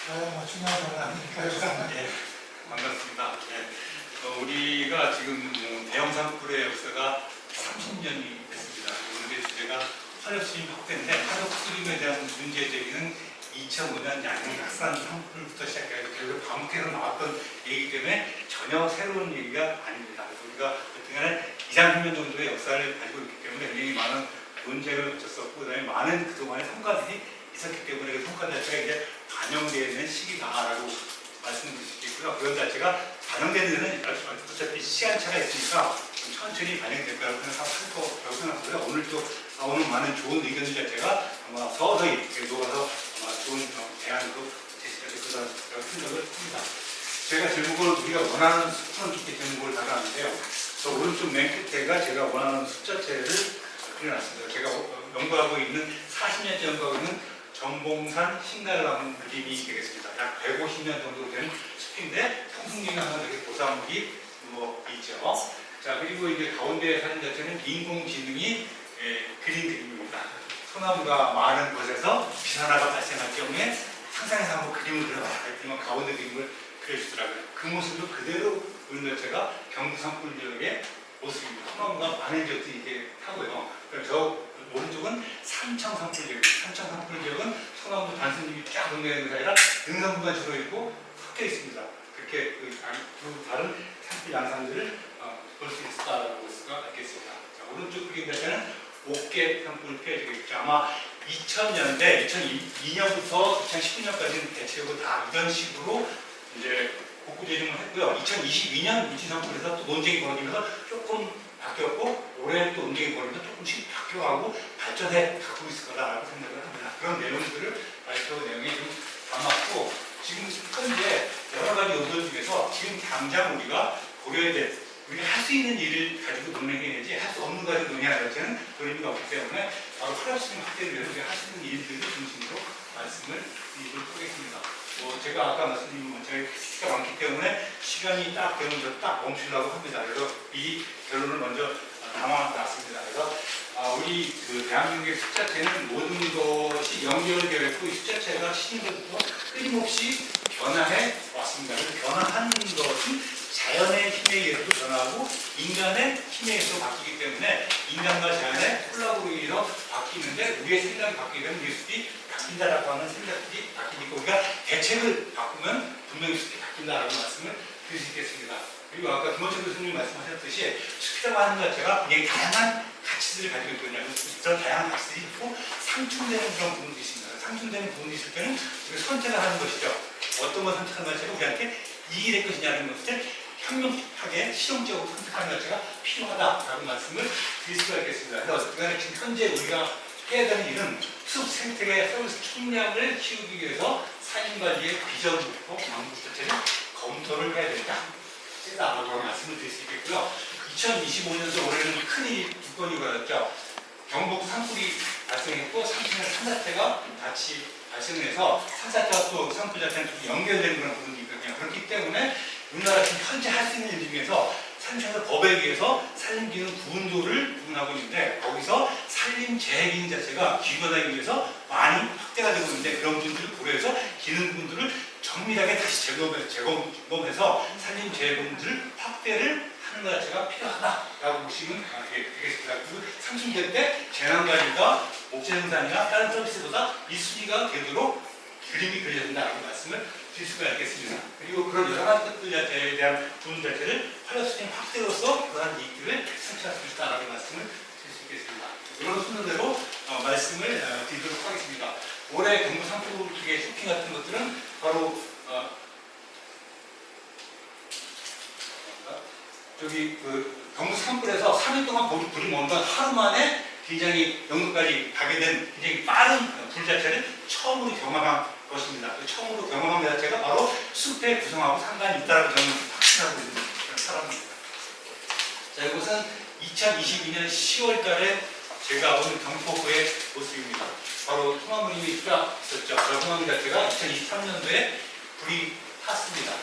중요한 건 아니니까요. 네, 반갑습니다. 네. 우리가 지금 대형 산불의 역사가 30년이 됐습니다. 오늘의 주제가 화력수림 확대인데, 화력수림에 대한 문제 제기는 2005년 양양각산 산불부터 시작해서 결국 반복해서 나왔던 얘기이기 때문에 전혀 새로운 얘기가 아닙니다. 그래서 우리가 어떻게간에 2, 30년 정도의 역사를 가지고 있기 때문에 굉장히 많은 논쟁을 거쳤었고, 그다음에 많은 그동안의 성과들이 있었기 때문에 그 성과 자체가 이제 반영되어 있는 시기다라고 말씀드릴 수 있겠고요. 그런 자체가 반영되는 데는 어차피 시간차가 있으니까 좀 천천히 반영될 거라고 생각하고요. 오늘 많은 좋은 의견들 자체가 아마 서서히 녹아서 아마 좋은 대안으로 제시가 될 거라고 생각을 합니다. 제가 제목을 우리가 원하는 숫자는 이렇게 제목을 달아놨는데요. 저 오른쪽 맨 끝에가 제가 원하는 숫자체를 그려놨습니다. 제가 연구하고 있는 40년째 연구하고 있는 정봉산 신갈나무 그림이 되겠습니다. 약 150년 정도 되는 숲인데 평승경에 하나 이렇게 고사목이 있죠. 자, 그리고 이제 가운데 사진 자체는 인공지능이 그린 그림입니다. 소나무가 많은 곳에서 비산화가 발생할 경우에 상상해서 한번 그림을 그려봐라 했더니 가운데 그림을 그려주더라고요. 그 모습을 그대로 그린 자체가 경부 산불 지역의 모습입니다. 소나무가 많은 지역들이 이렇게 타고요. 그럼 저 오른쪽은 삼청 산불 지역입니다. 삼청 산불 지역은 소나무 단순히 쫙 동네는 게 아니라 능선부가 주로 있고 섞여 있습니다. 그렇게 두 다른 산불 양상들을 볼 수 있다라고 볼 수가 있겠습니다. 자, 오른쪽 그림 자체는 옥계 산불 피해지고 있죠. 아마 2000년대, 2002년부터 2019년까지는 대체로 다 이런 식으로 이제 복구 재정을 했고요. 2022년 미친 산불에서 또 논쟁이 벌어지면서 조금 바뀌었고 올해 또 논쟁이 벌어지면서 조금씩 바뀌어가고 발전해 가고 있을 거라고 생각을 합니다. 그런 내용들을 발표 내용에 좀 담았고 지금 현재 여러 가지 요소들 중에서 지금 당장 우리가 고려해야 될 우리가 할 수 있는 일을 가지고 논의해야지 할 수 없는 거 가지고 논의하는 자체는 그런 의미가 없기 때문에 바로 화력수림 확대를 위해서 우리가 할 수 있는 일들을 중심으로 말씀을 드리도록 하겠습니다. 제가 아까 말씀드린 것처럼 시가 많기 때문에 시간이 딱 되면 딱 멈추려고 합니다. 그래서 이 결론을 먼저 담아놨습니다. 그래서 우리 대한민국의 숫자체는 모든 것이 연결되어 있고 이 숫자체가 시민들부터 끊임없이 변화해 왔습니다. 그래서 변화하는 것은 자연의 힘에 의해서도 변화하고 인간의 힘에 의해서 바뀌기 때문에 인간과 자연의 콜라보로 인해서 바뀌는데 우리의 생각이 바뀌게 되면 우리의 숲이 바뀐다라고 하는 생각들이 바뀌니까 우리가 대책을 바꾸면 분명히 숲이 바뀐다라고 말씀을 드릴 수 있겠습니다. 그리고 아까 김원철 교수님이 말씀하셨듯이 숲이라고 하는 것 자체가 굉장히 다양한 가치들을 가지고 있거든요. 그런 다양한 가치들이 있고 상충되는 그런 부분도 있습니다. 상충되는 부분이 있을 때는 우리가 선택을 하는 것이죠. 어떤 걸 선택하는 것 자체가 우리한테 이익이 될 것이냐는 것을 현명하게 실용적으로 선택하는 자체가 필요하다라는 말씀을 드릴 수가 있겠습니다. 그래서 그간에 지금 현재 우리가 해야 되는 일은 숲 생태계 서비스 총량을 키우기 위해서 산림관리의 비전부터 방법 자체를 검토를 해야 된다라고 말씀을 드릴 수 있겠고요. 2025년도 올해는 큰일이 두 건이 벌어졌죠. 경북 산불이 발생했고 산자태가 같이 발생해서 산자태와 또 산불 자체는 좀 연결되는 그런 부분이 있거든요. 그렇기 때문에 우리나라 지금 현재 할 수 있는 일 중에서 산림청에서 법에 의해서 산림기능 구분도를 구분하고 있는데 거기서 산림재해기능 자체가 기관하기 위해서 많이 확대가 되고 있는데 그런 분들을 고려해서 기능 구분도를 정밀하게 다시 재검해서 산림재해구분들을 확대를 하는 것 자체가 필요하다라고 보시면 되겠습니다. 그리고 상승될 때 재난관리가 목재생산이나 다른 서비스보다 1순위가 되도록 그림이 그려야 된다라고 말씀을 드릴 수가 있겠습니다. 그리고 그런 여러 가지 것들에 대한 부분 자체를 화력수림 확대로서 그러한 이익들을 성취할 수 있다라고 말씀을 드릴 수 있겠습니다. 이런 순서대로 말씀을 드리도록 하겠습니다. 올해 경북 산불 쪽의 쇼핑 같은 것들은 바로 경북 산불에서 3일 동안 불이 뭔가 하루 만에 굉장히 영도까지 가게 된 굉장히 빠른 불 자체를 처음으로 경험한 것입니다. 처음으로 경험한 것 자체가 바로 숲의 구성하고 상관이 있다고 저는 확신하고 있는 그런 사람입니다. 자, 이것은 2022년 10월 달에 제가 온 경포구의 모습입니다. 바로 소나무님이 쫙 있었죠. 저 소나무 자체가 2023년도에 불이 탔습니다.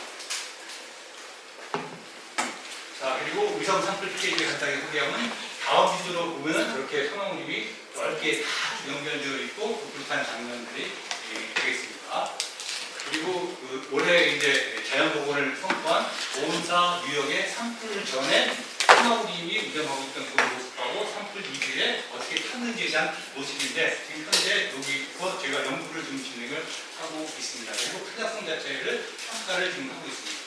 자, 그리고 위성 산불 피해를 간단하게 소개하면 다음 비주로 보면 그렇게 소나무잎이 넓게 다 연결되어 있고 불타는 장면들이 되겠습니다. 그리고 이제 자연보건을 선포한 온사 뉴욕의 산불 전에 소나무님이 운전하고 있던 그 모습하고 산불 이후에 어떻게 탔는지에 대한 모습인데 지금 현재 여기서 제가 연구를 좀 진행을 하고 있습니다. 그리고 편향성 자체를 평가를 지금 하고 있습니다.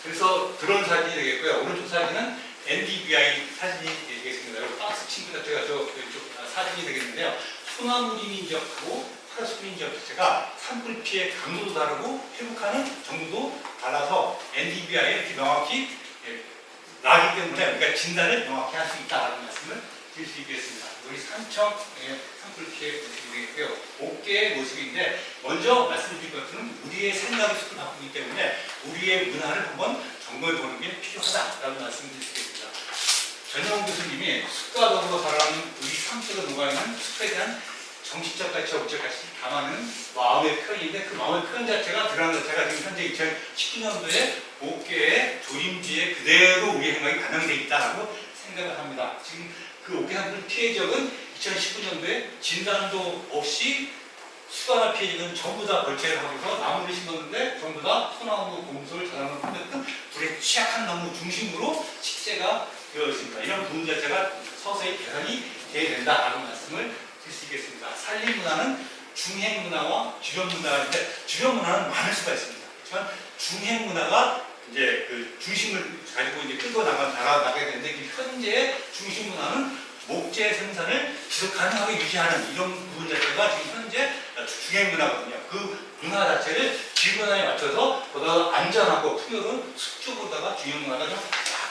그래서 드론 사진이 되겠고요. 오른쪽 사진은 NDVI 사진이 되겠습니다. 그리고 박스 친구 자체가 왼쪽 사진이 되겠는데요. 소나무림 인적하고 파라솔 인적 자체가 산불 피해 강도도 다르고 회복하는 정도도 달라서 NDVI에 이렇게 명확히 나기 때문에 우리가 진단을 명확히 할 수 있다는 말씀을 드릴 수 있겠습니다. 우리 산청 산불 피해 모습이 되겠고요. 옥계의 모습인데 먼저 말씀드릴 것은 우리의 생각의 숲을 바꾸기 때문에 우리의 문화를 한번 점검해 보는 게 필요하다라는 말씀을 드리겠습니다. 전용 교수님이 숲과 더불어 살아가는 우리 삶 속에 녹아있는 숲에 대한 정신적 가치와 우적 가치를 담아내는 마음의 표현인데 그 마음의 표현 자체가 드러나는 자체가 지금 현재 2019년도에 5개의 조림지에 그대로 우리의 생각이 반영되어 있다고 생각을 합니다. 지금 그 5개 산불 피해 지역은 2019년도에 진단도 없이 수가나 피해 지역은 전부 다 벌채를 하고서 나무를 심었는데 전부 다 소나무, 곰솔, 자나무 등 불에 취약한 나무 중심으로 식재가 되어 있습니다. 이런 부분 자체가 서서히 개선이 돼야 된다라는 말씀을 드릴 수 있겠습니다. 산림 문화는 중행 문화와 주변 문화인데 주변 문화는 많을 수가 있습니다. 하지만 중행 문화가 이제 그 중심을 가지고 이제 끌고 나가게 되는데 현재 중심 문화는 목재 생산을 지속 가능하게 유지하는 이런 부분 자체가 지금 현재 중행 문화거든요. 그 문화 자체를 지구 문화에 맞춰서 보다 안전하고 풍요로운 숲쪽보다가 중행 문화가 좀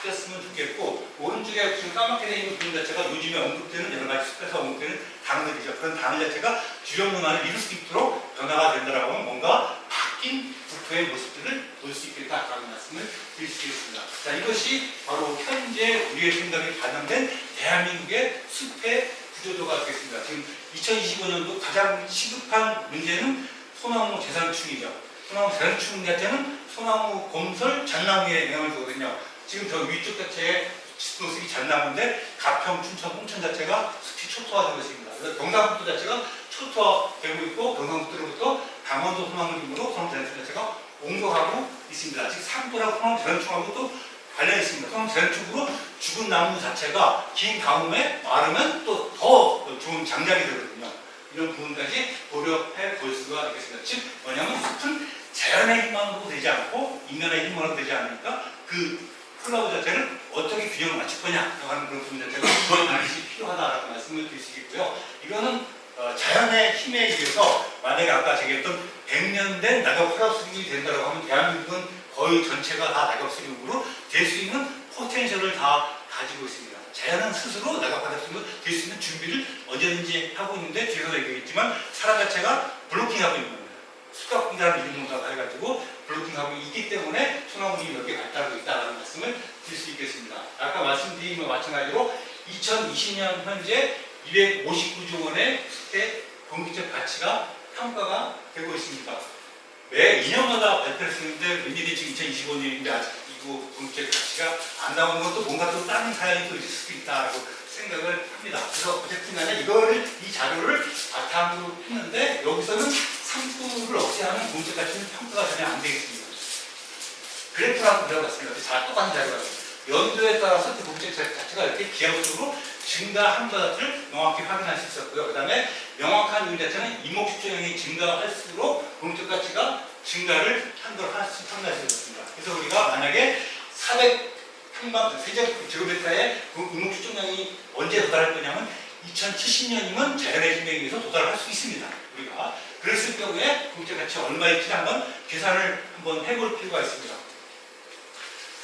바뀌었으면 좋겠고 오른쪽에 지금 까맣게 되어 있는 부분 자체가 요즘에 언급되는 여러 가지 숲에서 언급되는 단어들이죠. 그런 단어 자체가 주변 문화를 이룰 수 있도록 변화가 된다라고 하면 뭔가 바뀐 국토의 모습들을 볼 수 있겠다라는 말씀을 드릴 수 있겠습니다. 자, 이것이 바로 현재 우리의 생각이 반영된 대한민국의 숲의 구조도가 되겠습니다. 지금 2025년도 가장 시급한 문제는 소나무 재산충이죠. 소나무 재산충 자체는 소나무, 곰솔, 잣나무에 영향을 주거든요. 지금 저 위쪽 자체에 모습이 잣나무인데 가평, 춘천, 홍천 자체가 숲이 초토화되고 있습니다. 그래서 경상북도 자체가 초토화되고 있고 경상북도로부터 강원도 소나무림으로 소나무 재산충 자체가 옮겨가고 있습니다. 즉 산불하고 소나무 재산충하고 또 관련이 있습니다. 소나무 재산충으로 죽은 나무 자체가 긴 가뭄에 마르면 또 더 좋은 장작이 되거든요. 이런 부분까지 고려해 볼 수가 있겠습니다. 즉 뭐냐면 숲은 자연의 힘만으로 되지 않고 인간의 힘만으로 되지 않으니까 그 콜라보 자체를 어떻게 균형을 맞출 거냐 하는 그런 부분 자체가 반드시 필요하다라는 말씀을 드릴 수 있고요. 이거는 자연의 힘에 의해서 만약에 아까 제기했던 100년 된 낙엽 화합수립이 된다고 하면 대한민국은 거의 전체가 다 낙엽수립으로 될 수 있는 포텐셜을 다 가지고 있습니다. 자연은 스스로 낙엽 화합수립으로 될 수 있는 준비를 언제든지 하고 있는데 뒤에서도 얘기했지만 사람 자체가 블로킹하고 있는 겁니다. 수각이라는 이름으로 해가지고 블로킹하고 있기 때문에 소나무림이 이렇게 발달하고 있다는 말씀을 드릴 수 있겠습니다. 아까 말씀드린 것과 마찬가지로 2020년 현재 259조 원의 숲의 공기적 가치가 평가가 되고 있습니다. 매 2년마다 발표했었는데 웬일이 지금 2025년인데 아직 이거 공기적 가치가 안 나오는 것도 뭔가 또 다른 사연이 또 있을 수도 있다고 생각을 합니다. 그래서 어쨌든 간에 이 자료를 바탕으로 했는데 여기서는 산불을 억제하는 공기적 가치는 평가가 전혀 안 되겠습니다. 그래프를 한번 그려봤습니다. 다 똑같은 자료가 연도에 따라서 그 공기적 가치가 이렇게 기하급수로 증가한 것을 명확히 확인할 수 있었고요. 그 다음에 명확한 요인 자체는 이목수정량이 증가할수록 공기적 가치가 증가를 한도록 판단할 수 있었습니다. 그래서 우리가 만약에 400평방 세제곱미터의 이목수정량이 언제 도달할 거냐면 2070년이면 자연의 힘에 의해서 도달할 수 있습니다. 우리가 그랬을 경우에 공기적 가치 얼마일지 한번 계산을 한번 해볼 필요가 있습니다.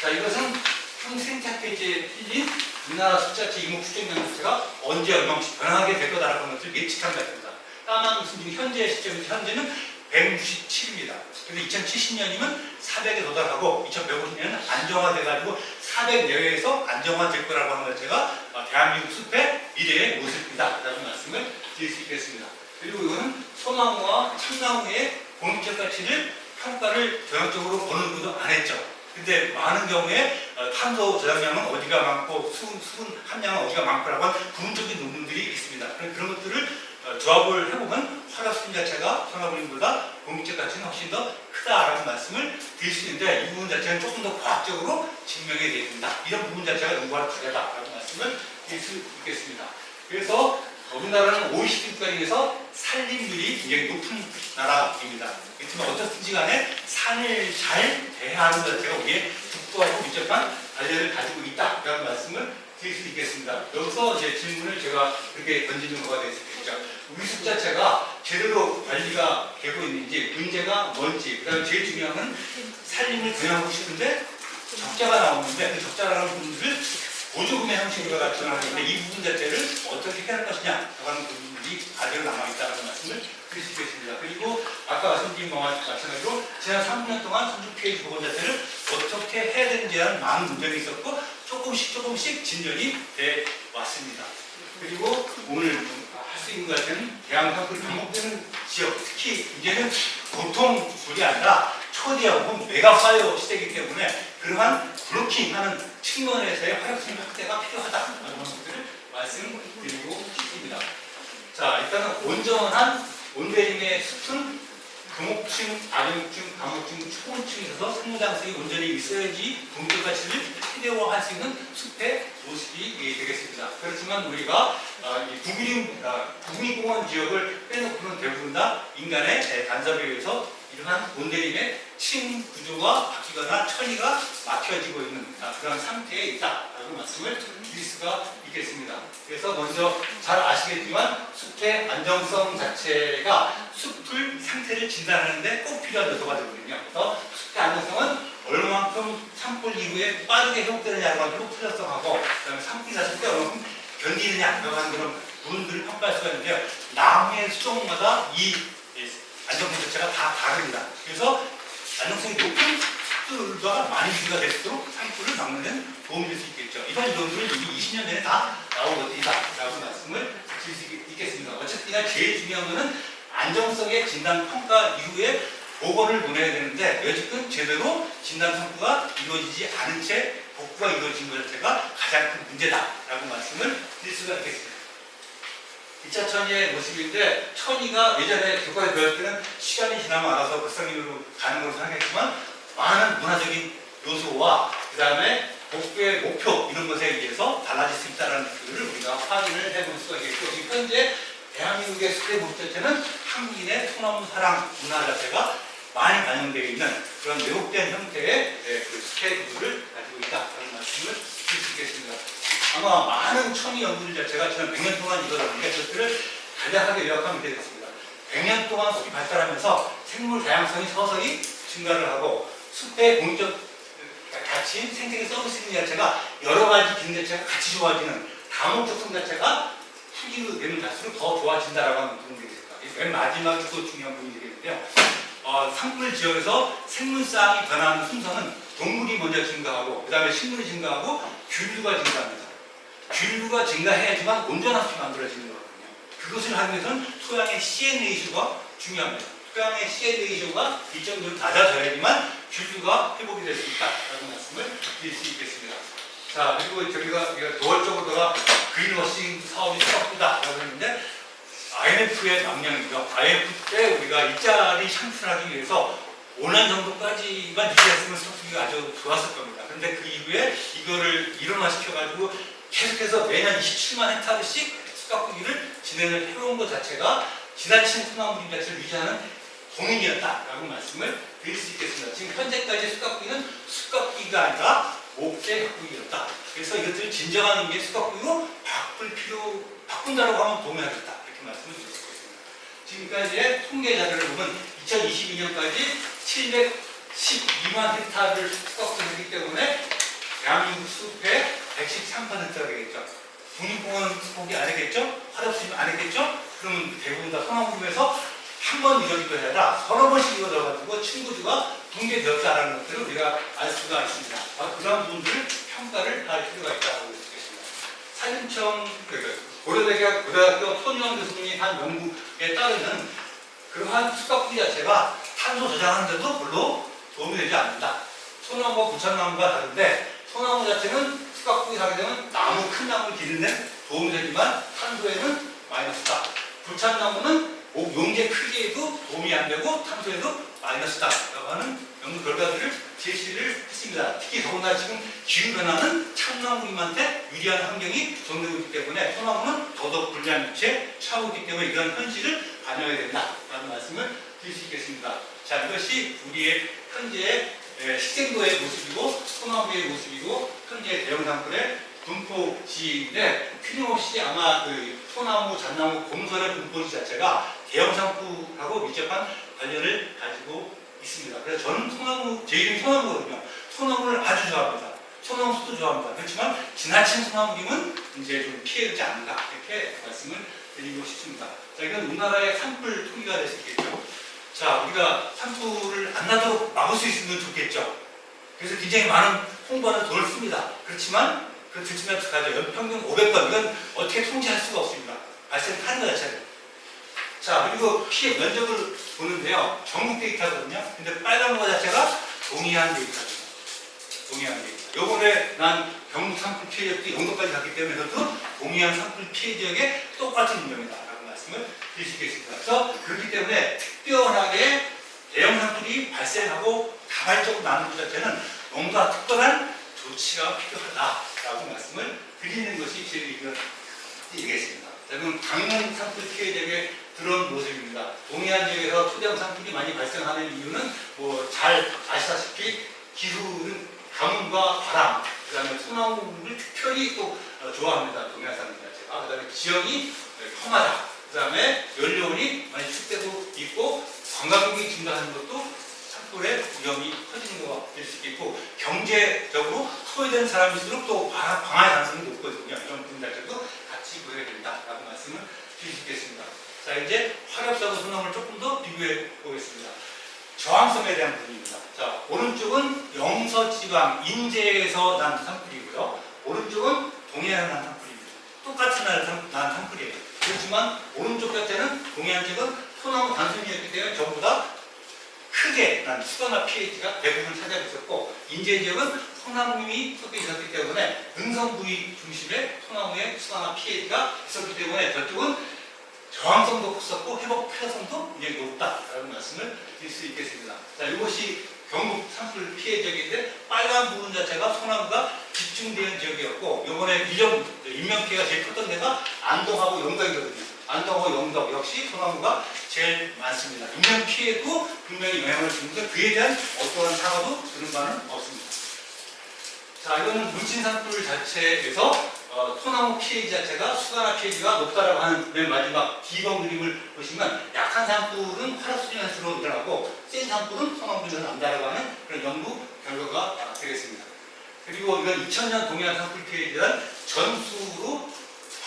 자, 이것은 생태 페이지에 필린 우리나라 숫자체 이목 추정량 자체가 언제 얼마씩 변하게 될 거다라는 것을 예측한 것입니다. 까만 것은 지금 현재 시점에서 현재는 167입니다. 그래서 2070년이면 400에 도달하고 2150년은 안정화돼가지고 400 내외에서 안정화될 거라고 하는 것 자체가 대한민국 숲의 미래의 모습이다 라는 말씀을 드릴 수 있겠습니다. 그리고 이거는 소나무와 참나무의 공기적 가치를 평가를 전형적으로 어느 것도 안 했죠. 근데 많은 경우에 탄소 저장량은 어디가 많고 수분 함량은 어디가 많고라고 하는 부분적인 논문들이 있습니다. 그런 것들을 조합을 해보면 화력수준 자체가 소나무림보다 공기적 가치는 훨씬 더 크다라는 말씀을 드릴 수 있는데 이 부분 자체는 조금 더 과학적으로 증명이 되어야 된다. 이런 부분 자체가 연구할 과제다라는 말씀을 드릴 수 있겠습니다. 그래서 우리나라는 OECD 국가중에서 산림률이 굉장히 높은 나라입니다. 그렇지만 어떻든지 간에 산을 잘 대하는 것 자체가 우리의 국가하고 밀접한 관련을 가지고 있다라는 말씀을 드릴 수 있겠습니다. 여기서 이제 질문을 제가 그렇게 던지는 거가 될 수 있겠죠. 우리 숲 자체가 제대로 관리가 되고 있는지, 문제가 뭔지, 그 다음에 제일 중요한 건 산림을 경영하고 싶은데 적자가 나오는데 그 적자라는 부분들을 보조금의 형식으로 나타나는데 이 부분 자체를 어떻게 해야 할 것이냐 하는 부분들이 아직은 남아있다는 말씀을 드릴 수 있겠습니다. 그리고 아까 말씀드린 것과 마찬가지로 지난 3년 동안 선주 피해 부분 자체를 어떻게 해야 되는지에 대한 많은 문제가 있었고 조금씩 진전이 돼 왔습니다. 그리고 오늘 할 수 있는 것 같은 대항산불이 반복되는 지역, 특히 이제는 보통 불이 아니라 초대하고 메가파이어 시대이기 때문에 그러한 블로킹하는 측면에서의 화력성 확대가 필요하다는 것들을 말씀드리고 싶습니다. 자, 일단은 온전한 온대림의 숲은 금옥층, 아래목층, 감옥층, 초원층에 있어서 생물장성이 온전히 있어야지 동적 가치를 최대화할 수 있는 숲의 모습이 되겠습니다. 그렇지만 우리가 국립공원 지역을 빼놓고는 대부분 다 인간의 간섭에 의해서 이러한 온대림의 층 구조가 바뀌거나 천이가 막혀지고 있는 그런 상태에 있다라고 말씀을 드릴 수가 있겠습니다. 그래서 먼저 잘 아시겠지만 숲의 안정성 자체가 숲을 상태를 진단하는데 꼭 필요한 요소가 되거든요. 그래서 숲의 안정성은 얼마만큼 산불 이후에 빠르게 회복되느냐를 가지고 풀렸성하고 그다음에 산불이 났을 때 얼마만큼 견디느냐라고 하는 그런 부분들을 평가할 수가 있는데요. 나무의 수종마다 이 안정성 자체가 다 다릅니다. 그래서 안정성이 높은 숲들과 많이 유지가 될수록 산불을 막는 데는 도움이 될 수 있겠죠. 이런 이론들은 이미 20년 전에 다 나온 것들이다라고 말씀을 드릴 수 있겠습니다. 어쨌든 제일 중요한 것은 안정성의 진단 평가 이후에 보고를 보내야 되는데 여지껏 제대로 진단 평가가 이루어지지 않은 채 복구가 이루어진 것 자체가 가장 큰 문제다라고 말씀을 드릴 수가 있겠습니다. 2차 천이의 모습인데 천이가 예전에 교과에 배울 때는 시간이 지나면 알아서 극성인으로 가는 것으로 생각했지만 많은 문화적인 요소와 그 다음에 복구의 목표 이런 것에 의해서 달라질 수 있다는 것을 우리가 확인을 해볼 수가 있겠고 지금 현재 대한민국의 숲의 모습 자체는 한국인의 소나무 사랑 문화 자체가 많이 반영되어 있는 그런 왜곡된 형태의 그 숲의 구조를 가지고 있다는 말씀을 드릴 수 있겠습니다. 아마 많은 천이 연구들 자체가 지난 100년 동안 이루어졌는데 그것들을 간략하게 요약하면 되겠습니다. 100년 동안 숲이 발달하면서 생물 다양성이 서서히 증가를 하고 숲의 공적 가치인 생태계 서비스 자체가 여러 가지 기능 자체가 같이 좋아지는 다목적성 자체가 후기로 되는 갈수록 더 좋아진다라고 하는 부분이 되겠습니다. 맨 마지막이 또 중요한 부분이 되겠는데요. 산불 지역에서 생물상이 변하는 순서는 동물이 먼저 증가하고 그 다음에 식물이 증가하고 균류가 증가합니다. 균류가 증가해야지만 온전한 숲이 만들어지는 거거든요. 그것을 하기 위해서는 토양의 CN 레이쇼가 중요합니다. 토양의 CN 레이쇼가 일정도로 낮아져야지만 균류가 회복이 될 수 있다라는 말씀을 드릴 수 있겠습니다. 자, 그리고 저희가 도월적으로가 그린워싱 사업이 생각보다라고 했는데 IMF의 명령이죠. IMF 때 우리가 일자리 창출하기 위해서 5년 정도까지만 유지했으면 성수기가 아주 좋았을 겁니다. 그런데 그 이후에 이거를 일원화시켜가지고 계속해서 매년 27만 헥타르씩 숲가꾸기를 진행을 해온 것 자체가 지나친 소나무 자체를 유지하는 공인이었다라고 말씀을 드릴 수 있겠습니다. 지금 현재까지 숲가꾸기는 숲가꾸기가 아니라 목재 가꾸기였다. 그래서 이것들을 진정한 의미의 숲가꾸기로 바꾼다라고 하면 동의하겠다. 이렇게 말씀을 드릴 수 있겠습니다. 지금까지의 통계 자료를 보면 2022년까지 712만 헥타르를 숲가꾸기했기 때문에 대한민국 숲의 113%가 되겠죠. 국립공원 숲가꾸기 안 했겠죠? 화력수집 안 했겠죠? 그러면 대부분 다 소나무림에서 한 번 이루어진 것이 아니라 서너 번씩 이루어져가지고 친구들과 붕괴되었다는 것들을 우리가 알 수가 있습니다. 그런 부분들을 평가를 할 필요가 있다고 느꼈습니다. 산림청, 고려대학교 손유환 교수님이 한 연구에 따르면 그러한 숲가꾸기 자체가 탄소 저장하는 데도 별로 도움이 되지 않는다. 소나무와 부천나무가 다른데 소나무 자체는 숲가꾸기 하게 되면 큰 나무를 기르는 데 도움이 되지만 탄소에는 마이너스다. 불참나무는 용재 크기에도 도움이 안 되고 탄소에도 마이너스다라고 하는 연구 결과들을 제시를 했습니다. 특히 더구나 지금 기후변화는 참나무님한테 유리한 환경이 조성되고 있기 때문에 소나무는 더더욱 불리한 위치에 처하고 있기 때문에 이런 현실을 반영해야 된다라는 말씀을 드릴 수 있겠습니다. 자, 이것이 우리의 현재의 식생도의 모습이고 소나무의 모습이고 현재 대형 산불의 분포지인데 틀림없이 아마 그 소나무, 잣나무, 곰솔의 분포지 자체가 대형 산불하고 밀접한 관련을 가지고 있습니다. 그래서 저는 소나무, 제 이름이 소나무거든요. 소나무를 아주 좋아합니다. 소나무도 좋아합니다. 그렇지만 지나친 소나무님은 이제 좀 피해되지 않는다. 이렇게 말씀을 드리고 싶습니다. 자, 이건 우리나라의 산불 토기가 될 수 있겠죠. 자, 우리가 산불을 안 나도록 막을 수 있으면 좋겠죠. 그래서 굉장히 많은 홍보하는 돈을 씁니다. 그렇지만 그 듣지만 가죠. 연평균 500건 이건 어떻게 통제할 수가 없습니다. 발생하는 것 자체는. 자, 그리고 피해 면적을 보는데요. 전국 데이터거든요. 근데 빨간 거 자체가 동해안 데이터입니다. 동해안 데이터. 요번에 난 경북 산불 피해 지역도 영도까지 갔기 때문에 그것도 동해안 산불 피해 지역에 똑같은 인명이다 라고 말씀을 드릴 수 있겠습니다. 그래서 그렇기 때문에 특별하게 대형 산불이 발생하고 다발적으로 나는 것 자체는 뭔가 특별한 조치가 필요하다라고 말씀을 드리는 것이 제 얘기겠습니다. 자, 그럼 강릉 산불 피해 지역에 들어온 모습입니다. 동해안 지역에서 초대형 산불이 많이 발생하는 이유는 뭐 잘 아시다시피 기후는 가뭄과 바람, 그 다음에 소나무를 특별히 또 좋아합니다. 동해안 사람들 자체가. 그 다음에 지형이 험하다. 그 다음에 연료원이 많이 축대도 있고 관광객이 증가하는 것도 산불의 위험이 커지는 것가 될 수 있겠고 경제적으로 소외된 사람일수록 또 방할 가능성이 높거든요. 이런 부분 자체도 같이 보여야 된다라고 말씀을 드릴 수 있겠습니다. 자, 이제 화력사고 소나무를 조금 더 비교해 보겠습니다. 저항성에 대한 부분입니다. 자, 오른쪽은 영서지방 인제에서 난 산불이고요. 오른쪽은 동해안 난 산불입니다. 똑같은 난 산불이에요. 그렇지만 오른쪽 곁에는 동해안 지역은 소나무 단순이었기 때문에 전부 다 크게 난 수가나 피해지가 대부분 차지하고 있었고 인제 지역은 소나무님이 섞여 있었기 때문에 능선 부위 중심의 소나무의 수가나 피해지가 있었기 때문에 저쪽은 저항성도 컸었고 회복 필요성도 굉장히 높다라는 말씀을 드릴 수 있겠습니다. 자, 이것이 경북 산불 피해 지역인데 빨간 부분 자체가 소나무가 집중된 지역이었고 이번에 인명 피해가 제일 컸던 데가 안동하고 영덕이거든요. 안동하고 영덕 역시 소나무가 제일 많습니다. 인명 피해도 분명히 영향을 주면서 그에 대한 어떠한 사과도 들은 바는 없습니다. 자, 이거는 문진 산불 자체에서 소나무 피해 자체가 수가나 피해가 높다라고 하는 맨 마지막 D번 그림을 보시면 약한 산불은 화력수준에서 주로 일어나고 센 산불은 소나무에서 난다라고 하는 그런 연구 결과가 되겠습니다. 그리고 이건 2000년 동해안 산불 피해에 대한 전수로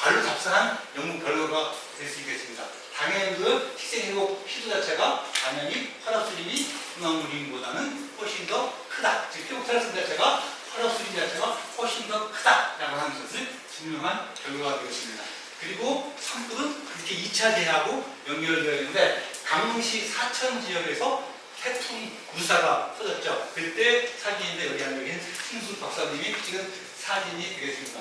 발로 답사한 연구 결과가 될 수 있겠습니다. 당연히 그 희생회복 시도 자체가 당연히 화력수준이 소나무림보다는 훨씬 더 크다. 즉 회복 탄성 자체가 화력수준 자체가 훨씬 더 크다라고 하는 것을 증명한 결과가 되었습니다. 그리고 산불은 그렇게 2차 재해하고 연결되어 있는데 강릉시 사천 지역에서 태풍 무사가 터졌죠. 그때 사진인데 여기 앉아 계신 신수 박사님이 찍은 사진이 되겠습니다.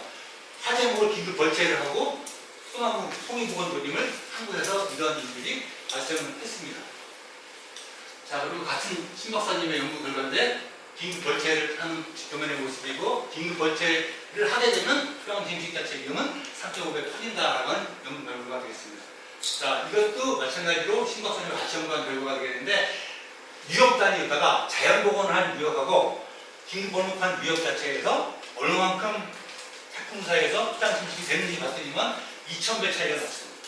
화재목을 긴급 벌채를 하고 소나무 송이부건 그림을 한 곳에서 이런 일들이 발생을 했습니다. 자, 그리고 같은 신 박사님의 연구 결과인데 긴급 벌채를 하는 교면의 모습이고 긴급 벌채를 하게 되면 토양징식 자체 위험은 3.5배 커진다라는 연구 결과가 되겠습니다. 자, 이것도 마찬가지로 신 박사님과 같이 연구한 결과가 되겠는데 유역 단위였다가 자연복원을 한 유역하고 긴급 번복한 유역 자체에서 얼마만큼 태풍사에서 토양징식이 됐는지 봤더니만 2000배 차이가 났습니다.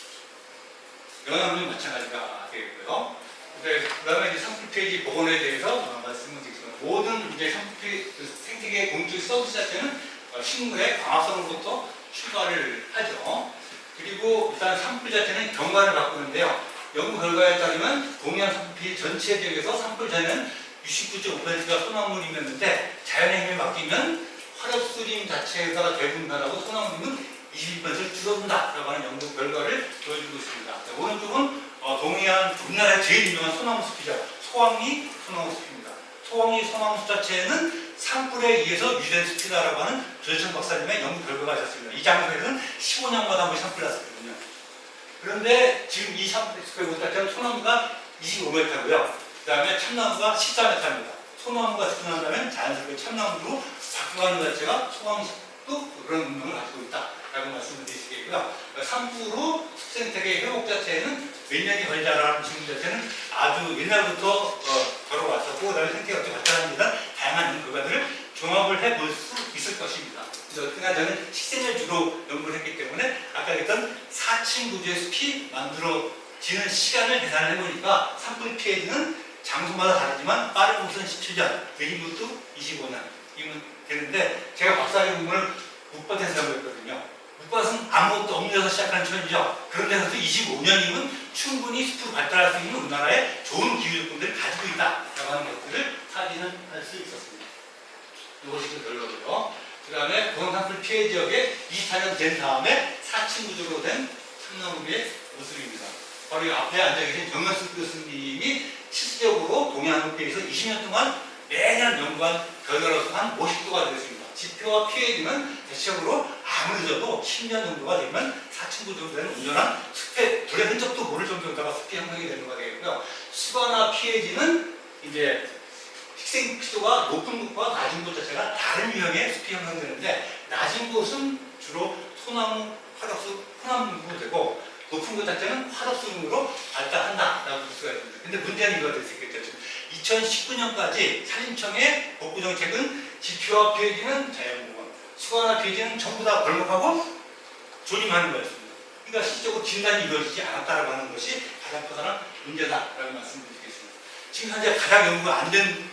영향은 마찬가지가 되겠고요. 그 다음에 이제 산불 피해지 복원에 대해서 말씀을 드리겠습니다. 모든 이제 산불 피해 생태계 공적 서비스 자체는 식물의 광합성으로부터 출발을 하죠. 그리고 일단 산불 자체는 경관을 바꾸는데요. 연구 결과에 따르면 동해안 산불 피해 전체 지역에서 산불 전에는 69.5%가 소나무림이었는데 자연의 힘에 맡기면 화력수림 자체가 대부분 변하고 소나무림은 22%를 줄어든다라고 하는 연구 결과를 보여주고 있습니다. 오른쪽은 동해안 우리나라의 제일 유명한 소나무 숲이죠. 소왕리 소나무 숲입니다. 소왕리 소나무 숲 자체는 산불에 의해서 유된 숲이다라고 하는 조재천 박사님의 연구 결과가 있었습니다. 이 장소에서는 15년마다 한 번씩 산불이 났었거든요. 그런데 지금 이 샴푸 보니까 소나무가 25m고요. 그 다음에 참나무가 14m입니다. 소나무가 드러난다면 자연스럽게 참나무로 바뀌어가는 자체가 소강식도 그런 운명을 가지고 있다라고 말씀을 드리시겠고요. 산부로 생태계 회복 자체는 몇 년이 걸리자라는 질문 자체는 아주 옛날부터 걸어왔었고, 그다음에 생태가 어떻게 발달합니다. 다양한 결과들을 종합을 해볼 수 있을 것입니다. 그래서 그냥 저는 식생을 주로 연구를 했기 때문에 아까 했던 4층 구조의 숲이 만들어지는 시간을 계산을 해보니까 산불 피해지는 장소마다 다르지만 빠른 곳은 17년, 느린 곳도 25년이면 되는데, 제가 박사학위 공부를 묵밭에서 하고 있거든요. 묵밭은 아무것도 없는 데서 시작하는 천이죠. 그런 데서도 25년이면 충분히 숲으로 발달할 수 있는 우리나라의 좋은 기후 조건들을 가지고 있다라고 하는 것들을 확인할 수 있었습니다. 이것이 그 결과고요. 그 다음에 고성산불 피해 지역에 24년 된 다음에 4층 구조로 된 참나무의 모습입니다. 바로 이 앞에 앉아 계신 정현숙 교수님이 실질적으로 동해안국에서 20년 동안 매년 연구한 결과로서 한 50도가 되겠습니다. 지표와 피해지는 대체적으로 아무리 늦어도 10년 정도가 되면 4층 구조로 된 온전한 숲의 불의 흔적도 모를 정도로다가 숲이 형성이 되는 거가 되겠고요. 수가나 피해지는 이제 식생 피도가 높은 곳과 낮은 곳 자체가 다른 유형의 숲이 형성되는데, 낮은 곳은 주로 소나무, 화덕수, 호남으로 되고 높은 곳 자체는 화덕수로 발달한다라고 볼 수가 있습니다. 근데 문제는 이거 될 수 있겠죠. 2019년까지 산림청의 복구 정책은 지표와 피해지는 자연공원, 수가나 피해지는 전부 다 벌목하고 조림하는 거였습니다. 그러니까 실질적으로 진단이 이루어지지 않았다라고 하는 것이 가장 커다란 문제다라고 말씀드리겠습니다. 지금 현재 가장 연구가 안 된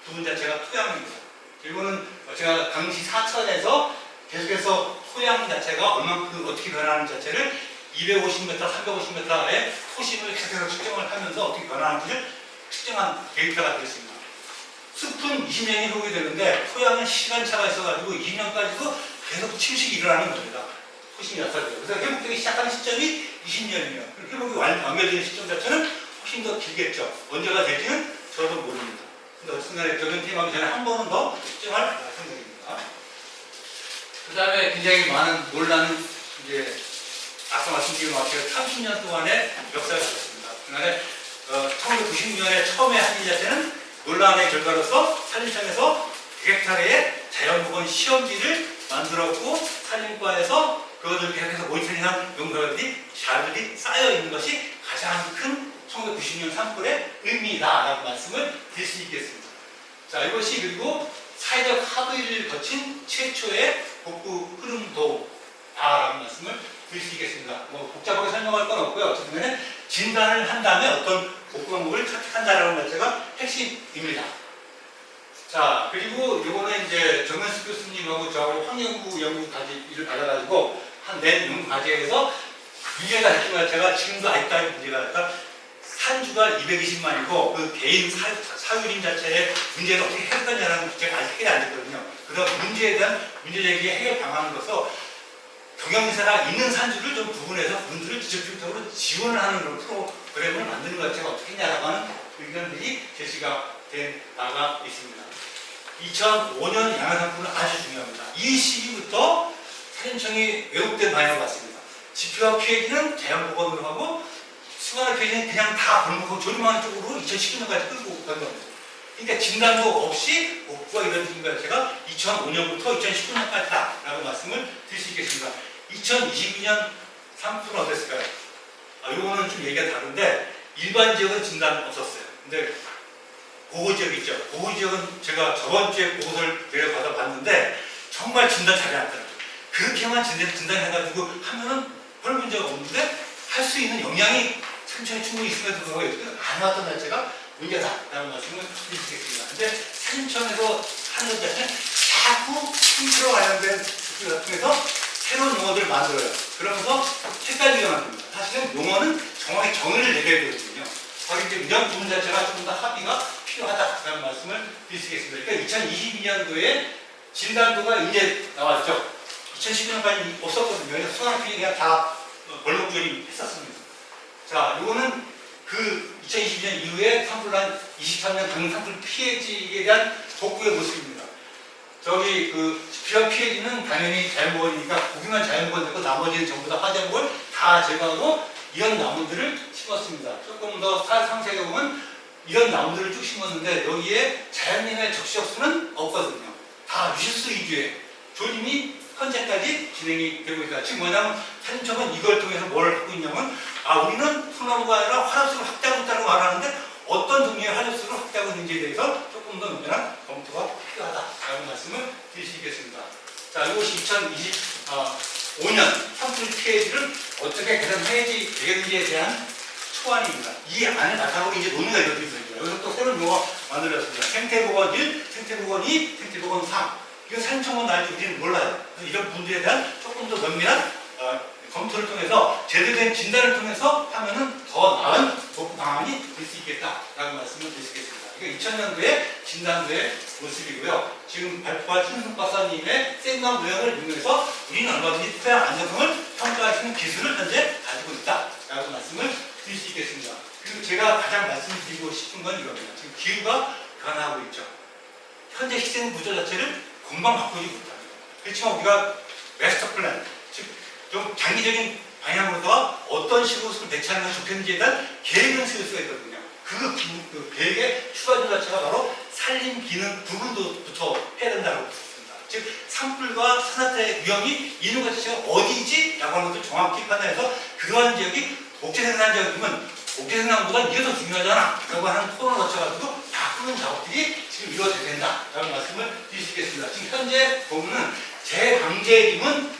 부분 자체가 토양입니다. 이거는 제가 당시 사천에서 계속해서 토양 자체가 얼만큼 어떻게 변하는 자체를 250m, 350m의 토심을 계속해서 측정을 하면서 어떻게 변하는지를 측정한 데이터가 되었습니다. 숲은 20년이 회복이 되는데 토양은 시간차가 있어가지고 20년까지도 계속 침식이 일어나는 겁니다. 토심이 약화돼요. 그래서 회복되기 시작하는 시점이 20년이에요. 회복이 완료되는 시점 자체는 훨씬 더 길겠죠. 언제가 될지는 저도 모릅니다. 근데 어쨌든 적용 테마기 전에 한 번은 더 측정할 생각입니다. 그 다음에 굉장히 많은 논란은 이제 아까 말씀드린 것 같아요. 30년 동안의 역사를 가졌습니다. 그날에 1996년에 처음에 한 일 자체는 논란의 결과로서 산림청에서 100헥타르의 자연보건 시험지를 만들었고, 산림과에서 그것을 계속해서 모니터링한 연구자들이 자료들이 쌓여 있는 것이 가장 큰 1990년 산불의 의미다라고 말씀을 드릴 수 있겠습니다. 자, 이것이 그리고 사회적 합의를 거친 최초의 복구 흐름도다라는 말씀을 드릴 수 있겠습니다. 뭐 복잡하게 설명할 건 없고요. 어쨌든 진단을 한 다음에 어떤 복구 방법을 선택한다라는 자체가 핵심입니다. 자, 그리고 이거는 이제 정현숙 교수님하고 저하고 환경부 연구를 받아가지고 낸 연구 과제에서 문제가 됐던 것 자체가 지금도 아직까지 문제가 될까? 산주가 220만이고 그 개인 사유림 자체의 문제를 어떻게 해결하냐는 문제가 아직 해결이 안 됐거든요. 그런 문제에 대한 문제제기의 해결 방안으로서 경영사가 있는 산주를 좀 부분해서 분들을 직접적으로 지원을 하는 그런 프로그램을 만드는 것 자체가 어떻게 했냐라고 하는 의견들이 제시가 된 바가 있습니다. 2005년 양화산불은 아주 중요합니다. 이 시기부터 산림청이 왜곡된 방향을 봤습니다. 지표와 피해지는 자연보건으로 하고 수가나 피해지는 그냥 다 벌목하고 조림하는 쪽으로 2019년까지 끌고 간 겁니다. 그러니까 진단도 없이 복구가 이루어진 것 자체가 2005년부터 2019년까지다라고 말씀을 드릴 수 있겠습니다. 2022년 산불은 어땠을까요? 이거는 좀 얘기가 다른데 일반 지역은 진단 없었어요. 근데 보호 지역 있죠. 보호 지역은 제가 저번 주에 보고서를 내려가서 봤는데 정말 진단 잘해놨더라고요. 그렇게만 진단해가지고 하면은 별 문제가 없는데 할 수 있는 역량이 산청에 충분히 있음에도 불구하고 안 해왔던 자체가 문제다라는 말씀을 드리겠습니다. 근데 산청에서 하는 것 자체는 자꾸 힘들어 관련된 것들을 통해서 새로운 용어들을 만들어요. 그러면서 헷갈리게 만듭니다. 사실은 용어는 정확히 정의를 내려야 되거든요. 바로 이제 이런 부분 자체가 좀 더 합의가 필요하다라는 말씀을 드리겠습니다. 그러니까 2022년도에 진단도가 이제 나왔죠. 2019년까지 없었거든요. 그래서 수강학 필이 그냥 다 벌목조리 했었습니다. 자, 이거는 그 2022년 이후에 산불난 23년 강릉 산불 피해지에 대한 복구의 모습입니다. 저기 그 지표와 피해지는 당연히 자연보건이니까 고경한 자연보건 되고 나머지는 전부 다 화재목을 다 제거하고 이런 나무들을 심었습니다. 조금 더 상세하게 보면 이런 나무들을 쭉 심었는데 여기에 자연인의 적시적 수는 없거든요. 다 유실수 위주의 조림이 현재까지 진행이 되고 있다. 지금 뭐냐면 사진첩은 이걸 통해서 뭘 하고 있냐면 우리는 소나무가 아니라 화렵수를 확대하고 있다고 말하는데 어떤 종류의 화렵수를 확대하고 있는지에 대해서 조금 더 면밀한 검토가 필요하다라는 말씀을 드릴 수 있겠습니다. 자, 이것이 2025년 산불 피해지를 어떻게 개선해야지 되겠는지에 대한 초안입니다. 이 안에 나타나고 이제 논의가 이루어져 있습니다. 여기서 또 새로운 용어가 만들어졌습니다. 생태보건 1, 생태보건 2, 생태보건 3. 이건 사진청은 나중에 우리는 몰라요. 그래서 이런 분들에 대한 조금 더 면밀한 검토를 통해서 제대로 된 진단을 통해서 하면은 더 나은 복구 방안이 될 수 있겠다라고 말씀을 드리겠습니다. 이게 2000년도에 진단도의 모습이고요. 지금 발표한 신승 박사님의 생각 모형을 이용해서 우리는 얼마든지 토양 안정성을 평가할 수 있는 기술을 현재 가지고 있다라고 말씀을 드릴 수 있겠습니다. 그리고 제가 가장 말씀드리고 싶은 건 이겁니다. 지금 기후가 변화하고 있죠. 현재 희생 구조 자체를 금방 바꾸지 못합니다. 그렇지만 우리가 마스터 플랜, 즉 좀 장기적인 방향으로서 어떤 식으로 대처하는 것이 좋겠는지에 대한 계획을 세울 수가 있거든요. 그 계획의 추가적 자체가 바로 산림 기능 부분부터 해야 된다고 했습니다. 즉 산불과 산사태 위험이 있는 것 자체가 어디지? 라고 하는 것을 정확히 판단해서 그러한 지역이 목재생산 지역이면 목재생산보다 이게 더 중요하잖아 라고 하는 토론을 거쳐가지고 바꾸는 작업들이 지금 이루어져야 된다라는 말씀을 드릴 수 있겠습니다. 지금 현재 보면은 재방제림은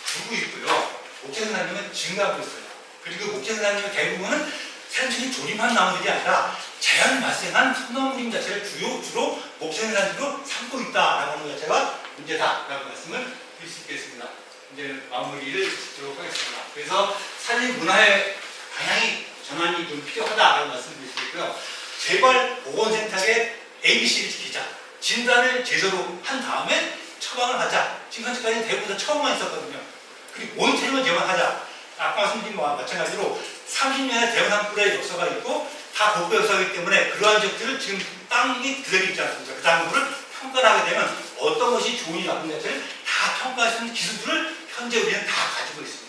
줄고 있고요. 목재생산림은 증가하고 있어요. 그리고 목재생산림의 대부분은 산천이 조림한 나무들이 아니라 자연 발생한 소나무림 자체를 주로 목재생산지로 삼고 있다라고 하는 것 자체가 문제다라고 말씀을 드릴 수 있겠습니다. 이제 마무리를 짓도록 하겠습니다. 그래서 산림 문화의 방향이 전환이 좀 필요하다라고 말씀드릴 수 있고요. 재발 보건센터의 ABC를 지키자. 진단을 제대로 한 다음에 처방을 하자. 지금 현재까지는 대부분 다 처방만 있었거든요. 그리고 모니터링을 제공하자. 아까 말씀드린 것과 마찬가지로 30년의 대형산불의 역사가 있고 다 복구 역사이기 때문에 그러한 지역들을 지금 땅이 그대로 있지 않습니까? 그 다음 부분을 평가하게 되면 어떤 것이 좋은지 나쁜 자체를 다 평가할 수 있는 기술들을 현재 우리는 다 가지고 있습니다.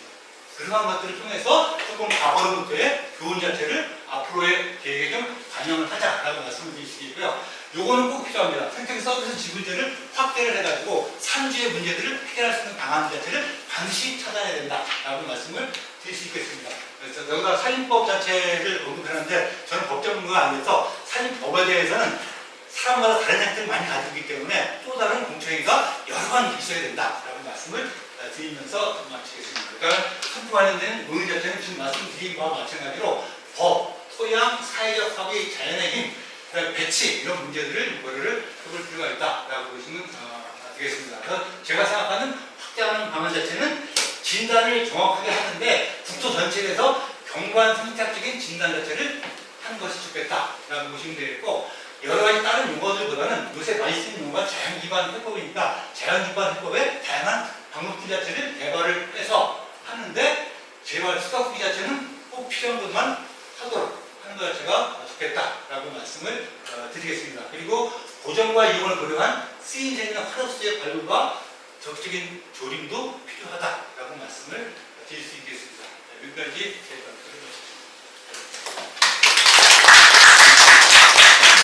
그러한 것들을 통해서 조금 과거로부터의 교훈 자체를 앞으로의 계획에 좀 반영을 하자라고 말씀을 드릴 수 있고요. 요거는 꼭 필요합니다. 생태계 서비스 지불제를 확대를 해가지고 산지의 문제들을 해결할 수 있는 방안 자체를 반드시 찾아야 된다라고 말씀을 드릴 수 있겠습니다. 그래서 여기가 산림법 자체를 언급하는데 저는 법 전문가가 아니어서 산림법에 대해서는 사람마다 다른 형태를 많이 가지고 있기 때문에 또 다른 공청회가 여러 번 있어야 된다라고 말씀을 드리면서 마치겠습니다. 그러니까 산불 관련된 논의 자체는 지금 말씀드린 바와 마찬가지로 법, 토양, 사회적 합의, 자연의 힘, 배치 이런 문제들을 이거를 해볼 필요가 있다라고 보시면 되겠습니다. 그래서 제가 생각하는 확대하는 방안 자체는 진단을 정확하게 하는데 국토 전체에서 경관 생태학적인 진단 자체를 하는 것이 좋겠다라고 보시면 되겠고 여러 가지 다른 용어들보다는 요새 많이 쓰는 용어가 자연기반 해법이니까 자연기반 해법의 다양한 방법들 자체를 개발을 해서 하는데 제발 수학비 자체는 꼭 필요한 것만 하도록 하는 것 자체가 좋겠다라고 말씀을 드리겠습니다. 그리고 보존과 이용을 고려한 쓰임새 있는 화력수의 발굴과 적극적인 조림도 필요하다라고 말씀을 드릴 수 있겠습니다. 여기까지 제 발표를 마치겠습니다.